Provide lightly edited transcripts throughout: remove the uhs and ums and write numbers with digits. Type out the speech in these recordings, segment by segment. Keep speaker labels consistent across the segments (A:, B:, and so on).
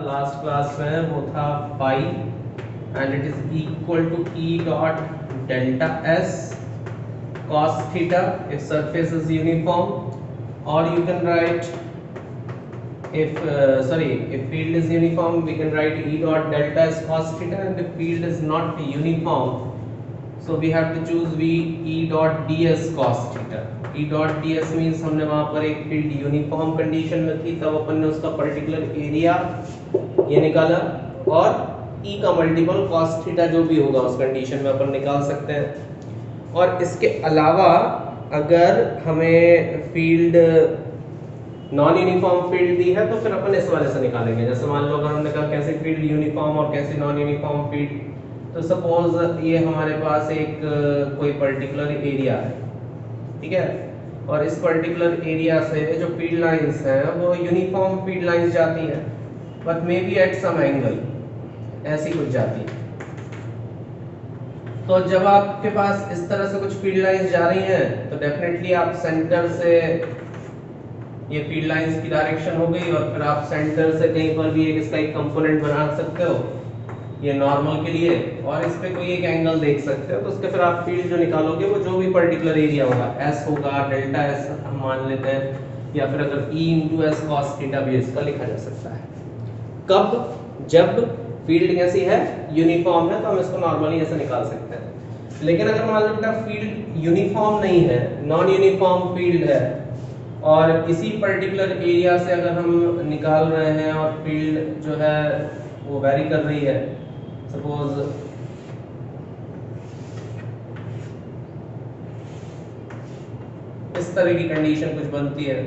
A: Last class में वो था phi and it is equal to E dot delta S cos theta if surface is uniform, or you can write if field is uniform we can write E dot delta S cos theta, and if field is not uniform so we have to choose E dot ds cos theta. E dot ds means हमने वहाँ पर एक field uniform condition में थी तब अपन ने उसका particular area ये निकाला, और E का मल्टीपल cos थीटा जो भी होगा उस कंडीशन में अपन निकाल सकते हैं। और इसके अलावा अगर हमें फील्ड नॉन यूनिफॉर्म फील्ड दी है तो फिर अपन इस वाले से निकालेंगे। जैसे मान लो अगर हमने कहा कैसे फील्ड यूनिफॉर्म और कैसे नॉन यूनिफॉर्म फील्ड, तो सपोज ये हमारे पास एक कोई पर्टिकुलर एरिया है, ठीक है, और इस पर्टिकुलर एरिया से जो फील्ड लाइंस हैं वो यूनिफॉर्म फील्ड लाइंस जाती हैं but may be at some angle, ऐसी कुछ जाती है। तो जब आपके पास इस तरह से कुछ फील्ड लाइंस जा रही हैं तो डेफिनेटली आप सेंटर से, ये फील्ड लाइंस की डायरेक्शन हो गई, और फिर आप सेंटर से कहीं पर भी एक इसका एक कंपोनेंट बना सकते हो ये नॉर्मल के लिए, और इस पे कोई एक एंगल देख सकते हो, तो उसके फिर आप फील्ड जो निकालोगे वो जो भी पर्टिकुलर एरिया होगा, एस होगा, डेल्टा एस हम मान लेते हैं, या फिर अगर E into S cos theta भी इसका लिखा जा सकता है। कब? जब फील्ड कैसी है, यूनिफॉर्म है, तो हम इसको नॉर्मली ऐसे निकाल सकते हैं। लेकिन अगर मान लो बेटा फील्ड यूनिफॉर्म नहीं है, नॉन यूनिफॉर्म फील्ड है, और किसी पर्टिकुलर एरिया से अगर हम निकाल रहे हैं और फील्ड जो है वो वेरी कर रही है, सपोज इस तरह की कंडीशन कुछ बनती है,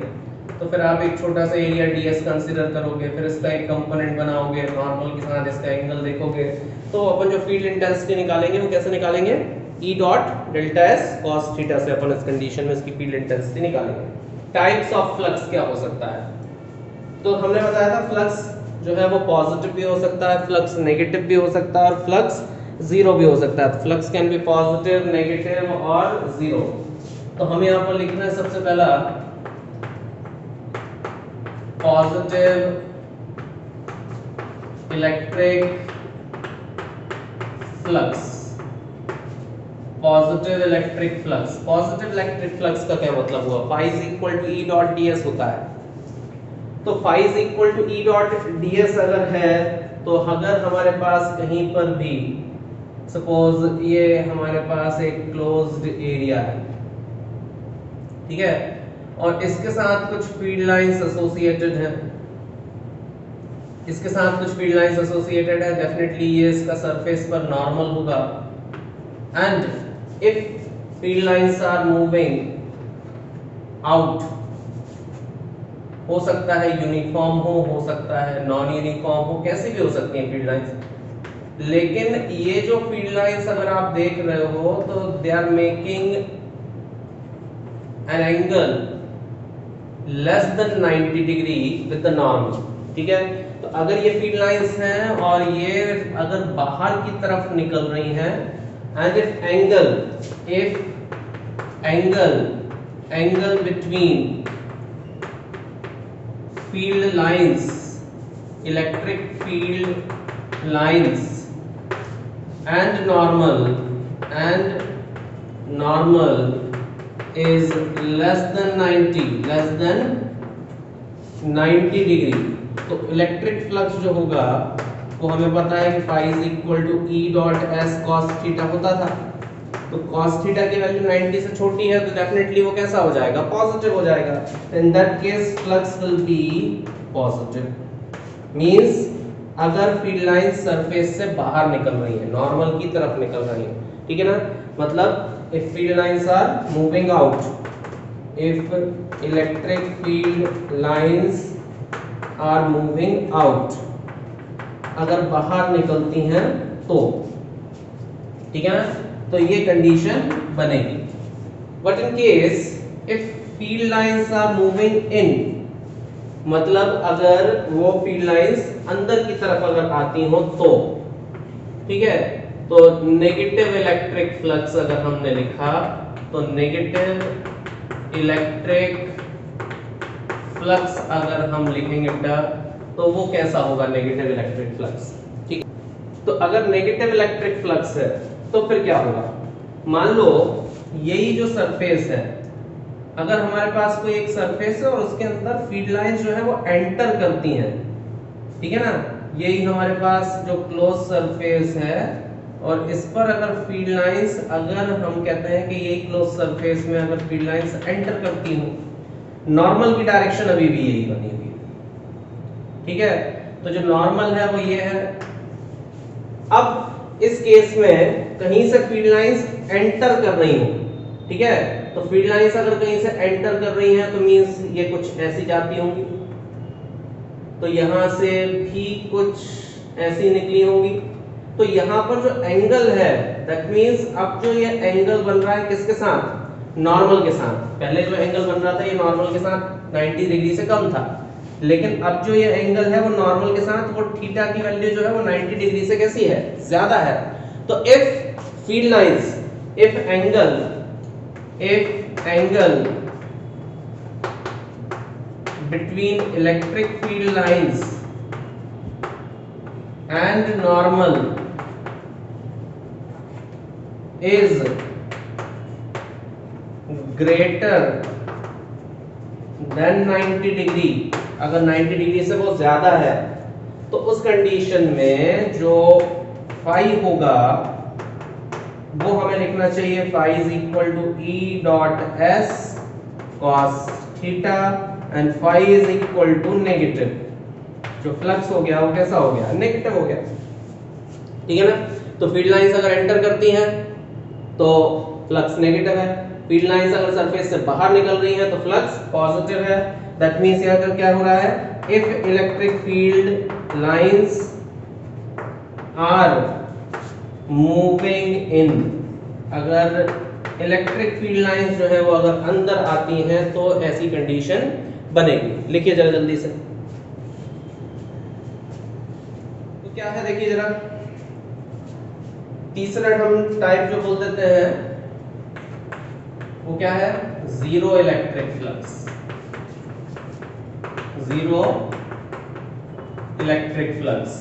A: तो फिर आप एक छोटा सा एरिया ds कंसीडर करोगे, फिर इसका एक कंपोनेंट बनाओगे, नॉर्मल के साथ इसका एंगल देखोगे, तो अपन जो फील्ड इंटेंसिटी निकालेंगे वो कैसे निकालेंगे, E dot delta S cos theta से अपन इस कंडीशन में इसकी फील्ड इंटेंसिटी निकालेंगे। टाइप्स ऑफ फ्लक्स क्या हो सकता है, तो हमने बताया था फ्लक्स जो है वो पॉजिटिव भी हो सकता है, फ्लक्स नेगेटिव भी हो सकता है, और फ्लक्स जीरो भी हो सकता है। Flux can be positive, negative और जीरो। तो हमें यहाँ पर लिखना है सबसे पहला positive electric flux. Positive electric flux, positive electric flux का क्या मतलब हुआ, phi is equal to E dot ds होता है, तो phi is equal to E dot ds अगर है तो अगर हमारे पास कहीं पर भी सपोज ये हमारे पास एक क्लोज्ड एरिया है, ठीक है, और इसके साथ कुछ फील्ड लाइंस एसोसिएटेड है, इसके साथ कुछ फील्ड लाइंस एसोसिएटेड है, डेफिनेटली ये इसका सरफेस पर नॉर्मल होगा, and if field lines are moving out, हो सकता है यूनिफॉर्म हो सकता है नॉन यूनिफॉर्म हो, कैसी भी हो सकती है फील्ड लाइंस, लेकिन ये जो फील्ड लाइंस अगर आप देख रहे हो तो they are making an angle less than 90 degree with the normal, ठीक है। तो अगर ये फील्ड लाइंस हैं और ये अगर बाहर की तरफ निकल रही हैं, and if angle between field lines, electric field lines and normal is less than 90 degree, तो इलेक्ट्रिक फ्लक्स जो होगा वो हमें पता है कि phi is equal to E dot S cos theta होता था, तो cos थीटा की वैल्यू 90 से छोटी है तो डेफिनेटली वो कैसा हो जाएगा, पॉजिटिव हो जाएगा। In that case flux will be positive, means अगर फील्ड लाइन सरफेस से बाहर निकल रही है, नॉर्मल की तरफ निकल रही है, ठीक है ना, मतलब if field lines are moving out, if electric field lines are moving out, अगर बाहर निकलती हैं तो, ठीक है ना, तो ये कंडीशन बनेगी। But in case if field lines are moving in, मतलब अगर वो फील्ड लाइंस अंदर की तरफ अगर आती हो तो, ठीक है, तो नेगेटिव इलेक्ट्रिक फ्लक्स अगर हमने लिखा तो नेगेटिव इलेक्ट्रिक फ्लक्स अगर हम लिखेंगे तो वो कैसा होगा, नेगेटिव इलेक्ट्रिक फ्लक्स। ठीक है, तो अगर नेगेटिव इलेक्ट्रिक फ्लक्स है तो फिर क्या होगा, मान लो यही जो सरफेस है, अगर हमारे पास कोई एक सरफेस है और उसके अंदर फील्ड लाइंस जो है वो एंटर करती हैं, ठीक है ना, यही हमारे पास जो क्लोज सरफेस है और इस पर अगर फील्ड लाइंस, अगर हम कहते हैं कि यही क्लोज सरफेस में अगर फील्ड लाइंस एंटर करती हूं, नॉर्मल की डायरेक्शन अभी भी यही बनी हुई है, ठीक है, तो जो नॉर्मल है वो ये है। अब इस केस में कहीं से फील्ड लाइंस एंटर कर रही हो, ठीक है, तो फील्ड लाइंस अगर कहीं से एंटर कर रही हैं तो मींस ये कुछ ऐसी जाती होंगी, तो यहां से भी कुछ ऐसी निकली होंगी, तो यहां पर जो एंगल है दैट मींस अब जो ये एंगल बन रहा है किसके साथ, नॉर्मल के साथ। पहले जो एंगल बन रहा था ये नॉर्मल के साथ 90 डिग्री से कम था, लेकिन अब जो ये एंगल है वो नॉर्मल के साथ, वो थीटा की वैल्यू जो है वो 90 डिग्री से कैसी है, ज्यादा है। तो if field lines, if angle between electric field lines and normal is greater than 90 degree, अगर 90 डिग्री से वो ज्यादा है तो उस कंडीशन में जो फाई होगा वो हमें लिखना चाहिए, phi is equal to E dot S cos theta and phi is equal to negative, जो फ्लक्स हो गया वो कैसा हो गया, नेगेटिव हो गया, ठीक है ना। तो फील्ड लाइंस अगर एंटर करती हैं तो फ्लक्स नेगेटिव है, फील्ड लाइंस अगर सरफेस से बाहर निकल रही हैं तो फ्लक्स पॉजिटिव है। दैट मींस यहां पर क्या हो रहा है, if electric field lines are moving in, अगर इलेक्ट्रिक फील्ड लाइंस जो है वो अगर अंदर आती हैं तो ऐसी कंडीशन बनेगी। लिखिए जरा जल्दी से, तो क्या है देखिए जरा, तीसरा हम टाइप जो बोल देते हैं वो क्या है, zero electric flux, zero electric flux.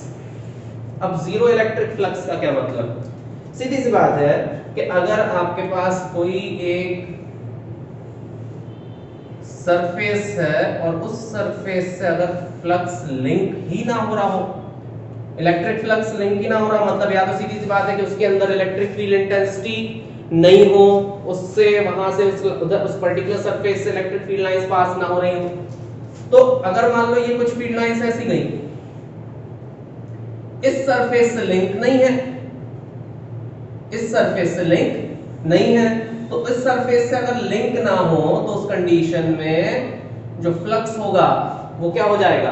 A: अब जीरो इलेक्ट्रिक फ्लक्स का क्या मतलब, सीधी सी बात है कि अगर आपके पास कोई एक सरफेस है और उस सरफेस से अगर फ्लक्स लिंक ही ना हो रहा हो, इलेक्ट्रिक फ्लक्स लिंक ही ना हो रहा, मतलब या तो सीधी सी बात है कि उसके अंदर इलेक्ट्रिक फील्ड इंटेंसिटी नहीं हो, उससे वहां से उस पर्टिकुलर सरफेस से इलेक्ट्रिक फील्ड लाइंस पास ना हो रही हो, तो अगर मान लो ये कुछ फील्ड लाइंस ऐसी गई, इस सरफेस से लिंक नहीं है, इस सरफेस से लिंक नहीं है, तो इस सरफेस से अगर लिंक ना हो तो उस कंडीशन में जो फ्लक्स होगा वो क्या हो जाएगा,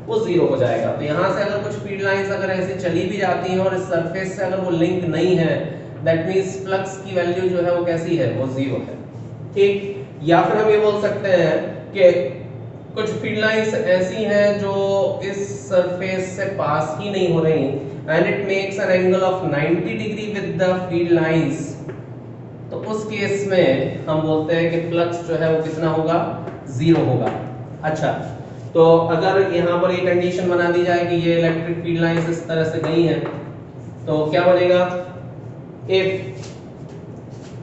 A: वो जीरो हो जाएगा। तो यहां से अगर कुछ फील्ड लाइंस अगर ऐसे चली भी जाती हैं और इस सरफेस से अगर वो लिंक नहीं है, दैट मींस फ्लक्स की वैल्यू जो है वो कैसी है, वो जीरो है, ठीक। या फिर हम ये बोल सकते हैं कि कुछ फील्ड लाइंस ऐसी हैं जो इस सरफेस से पास ही नहीं हो रही and it makes an angle of 90 degree with the field lines, तो उस केस में हम बोलते हैं कि फ्लक्स जो है वो कितना होगा, जीरो होगा। अच्छा, तो अगर यहाँ पर ये कंडीशन बना दी जाए कि ये इलेक्ट्रिक फील्ड लाइंस इस तरह से गई हैं तो क्या बनेगा, इफ,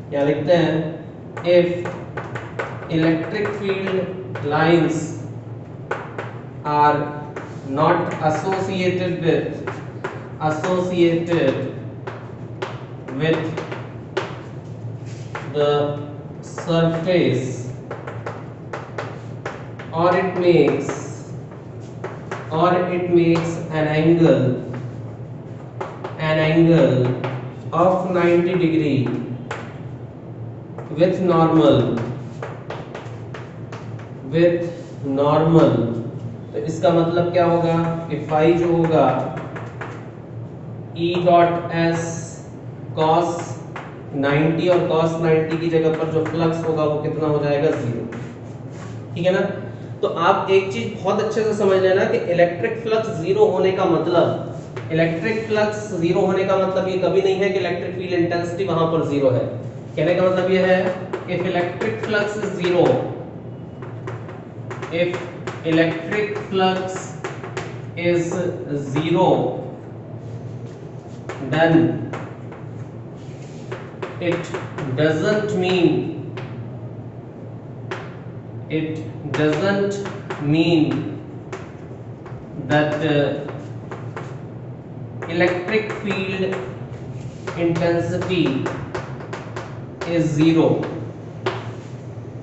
A: क्या लिखते हैं, if electric field lines are not associated with the surface or it makes an angle of 90 degree with normal, तो इसका मतलब क्या होगा कि फाई जो होगा E डॉट एस कॉस 90 और cos 90 की जगह पर जो फ्लक्स होगा वो कितना हो जाएगा, जीरो, ठीक है ना। तो आप एक चीज बहुत अच्छे से समझ लेना कि इलेक्ट्रिक फ्लक्स जीरो होने का मतलब, इलेक्ट्रिक फ्लक्स जीरो होने का मतलब ये कभी नहीं है कि इलेक्ट्रिक फील्ड इंटेंसिटी वहां पर जीरो है। कहने का मतलब ये है if electric flux is zero, if electric flux is zero, then it doesn't mean that electric field intensity is zero।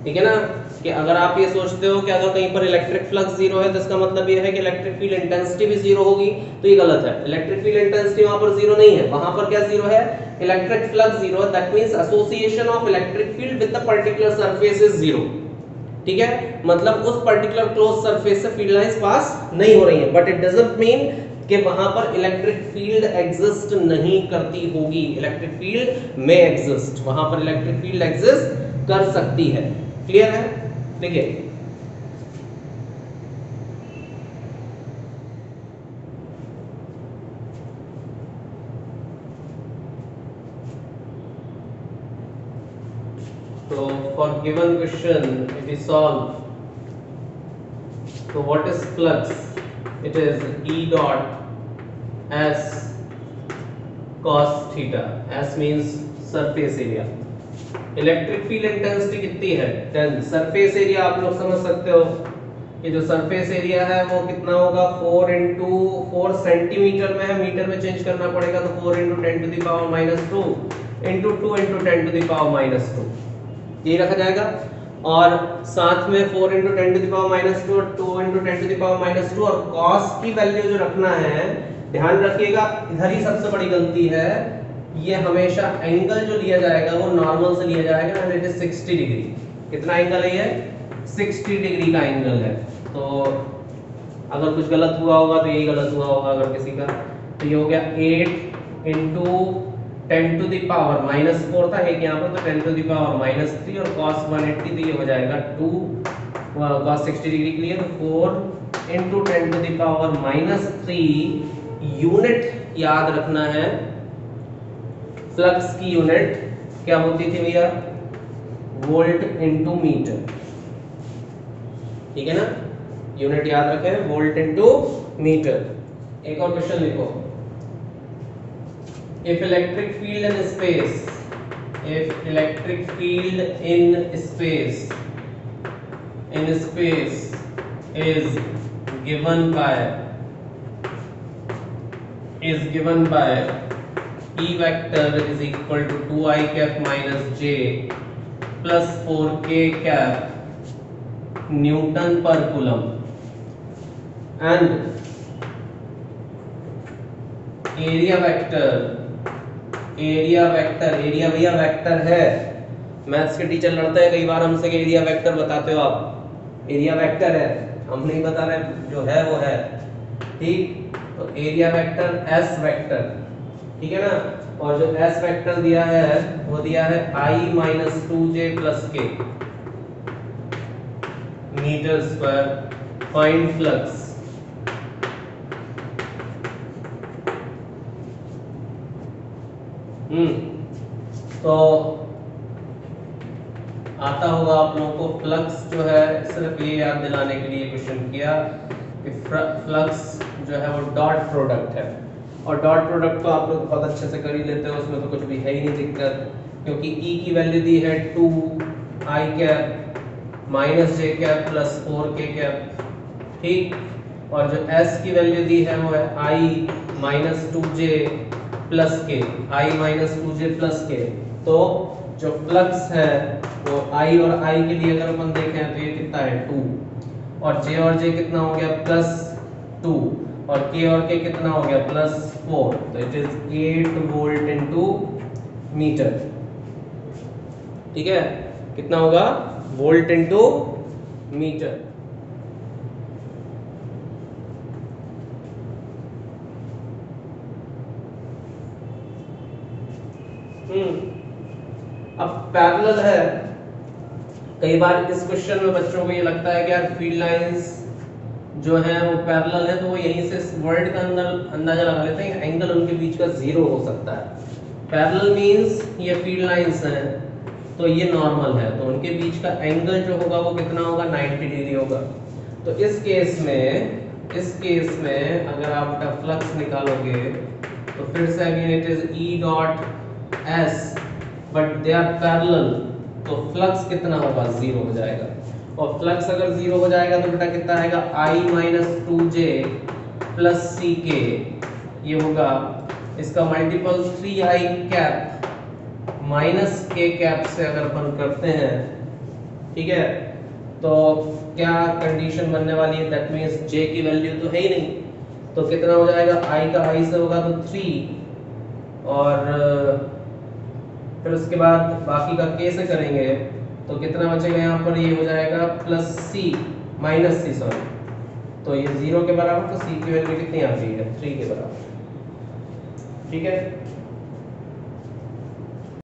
A: ठीक है ना, कि अगर आप ये सोचते हो कि अगर कहीं पर इलेक्ट्रिक फ्लक्स जीरो है तो इसका मतलब ये है कि इलेक्ट्रिक फील्ड इंटेंसिटी भी जीरो होगी, तो ये गलत है। इलेक्ट्रिक फील्ड इंटेंसिटी वहां पर जीरो नहीं है, वहां पर क्या जीरो है, इलेक्ट्रिक फ्लक्स जीरो है। That means association of electric field with the particular surface is zero. ठीक है, मतलब उस पर्टिकुलर क्लोज सरफेस से फील्ड लाइंस पास नहीं हो रही है, बट इट डजंट मीन कि वहां पर इलेक्ट्रिक फील्ड एग्जिस्ट नहीं करती होगी। इलेक्ट्रिक फील्ड में एग्जिस्ट, वहां पर इलेक्ट्रिक फील्ड एग्जिस्ट कर सकती है। क्लियर है? देखिए तो for given question if we solve, so what is flux? It is E dot S cos theta। S means surface area। Electric field intensity कितनी है 10। सरफेस एरिया आप लोग समझ सकते हो कि जो सरफेस एरिया है वो कितना होगा 4 into 4 सेंटीमीटर में है, मीटर में चेंज करना पड़ेगा तो 4 into 10 to the power minus 2 into 2 into 10 to the power minus 2 ये रखा जाएगा। और साथ में 4 into 10 to the power minus 2 और 2 into 10 to the power minus 2 और cos की वैल्यू जो रखना है, ध्यान रखिएगा इधर ही सबसे बड़ी गलती है, ये हमेशा एंगल जो लिया जाएगा वो नॉर्मल से लिया जाएगा एंड इट इज 60 डिग्री। कितना एंगल है ये 60 डिग्री का एंगल है। तो अगर कुछ गलत हुआ होगा तो यही गलत हुआ होगा अगर किसी का, तो ये हो गया 8 into 10 to the power minus 4 था एक यहाँ पर, तो 10 to the power minus 3 और cos 180 तो ये हो जाएगा 2 cos 60 डिग्री के लिए, तो 4 into 10 to the power minus 3। Unit याद रखना है, फ्लक्स की यूनिट क्या होती थी भैया, वोल्ट इनटू मीटर। ठीक है ना, यूनिट याद रखें वोल्ट इनटू मीटर। एक और क्वेश्चन लिखो, if electric field in space, if electric field in space is given by E vector is equal to 2I cap minus J plus 4K cap Newton per coulomb, and area भैया vector है। Maths के teacher लड़ते हैं कई बार हमसे कि area vector बताते हो आप, एरिया वेक्टर है, हम नहीं बता रहे, जो है वो है। ठीक, तो एरिया वेक्टर S वेक्टर, ठीक है ना, और जो S वेक्टर दिया है वो दिया है I minus 2J plus K metre square. Find flux. तो आता होगा आप लोगों को, फ्लक्स जो है सिर्फ ये याद दिलाने के लिए क्वेश्चन किया कि फ्लक्स जो है वो डॉट प्रोडक्ट है, और डॉट प्रोडक्ट तो आप लोग बहुत अच्छे से कर ही लेते हो, उसमें तो कुछ भी है ही नहीं दिक्कत, क्योंकि E की वैल्यू दी है 2I cap minus J cap plus 4K cap. ठीक, और जो S की वैल्यू दी है वो है I minus 2J plus K, I minus 2J plus K। तो जो फ्लक्स है वो I और I के लिए अगर अपन देखें तो ये कितना है 2, और J कितना हो गया प्लस 2, और K और K कितना हो गया प्लस 4, तो it is 8 volt into metre. ठीक है, कितना होगा वोल्ट इनटू मीटर। अब पैरेलल है, कई बार इस क्वेश्चन में बच्चों को ये लगता है कि यार फील्ड लाइंस जो है वो पैरेलल है, तो वो यहीं से वर्ड का अंदाजा लगा लेते हैं एंगल उनके बीच का जीरो हो सकता है। पैरेलल मींस ये फील्ड लाइंस हैं तो ये नॉर्मल है, तो उनके बीच का एंगल जो होगा वो कितना होगा 90 डिग्री होगा। तो इस केस में इस केस में अगर आप फ्लक्स निकालोगे तो फिर से again it is E dot S but they are parallel, तो फ्लक्स कितना होगा, जीरो हो जाएगा। और फ्लक्स अगर जीरो हो जाएगा तो बेटा कितना आएगा, I माइनस 2J प्लस सी के, ये होगा इसका मल्टीपल 3I कैप माइनस के कैप से अगर अपन करते हैं, ठीक है, तो क्या कंडीशन बनने वाली है, दैट मींस J की वैल्यू तो है ही नहीं, तो कितना हो जाएगा, I का I से होगा तो 3 और फिर उसके बाद बाकी का K से करेंगे तो कितना बचेगा यहाँ पर, ये हो जाएगा plus C minus C sorry, तो ये 0 के बराबर, तो C की वैल्यू कितनी आ रही है, 3 के बराबर, ठीक है।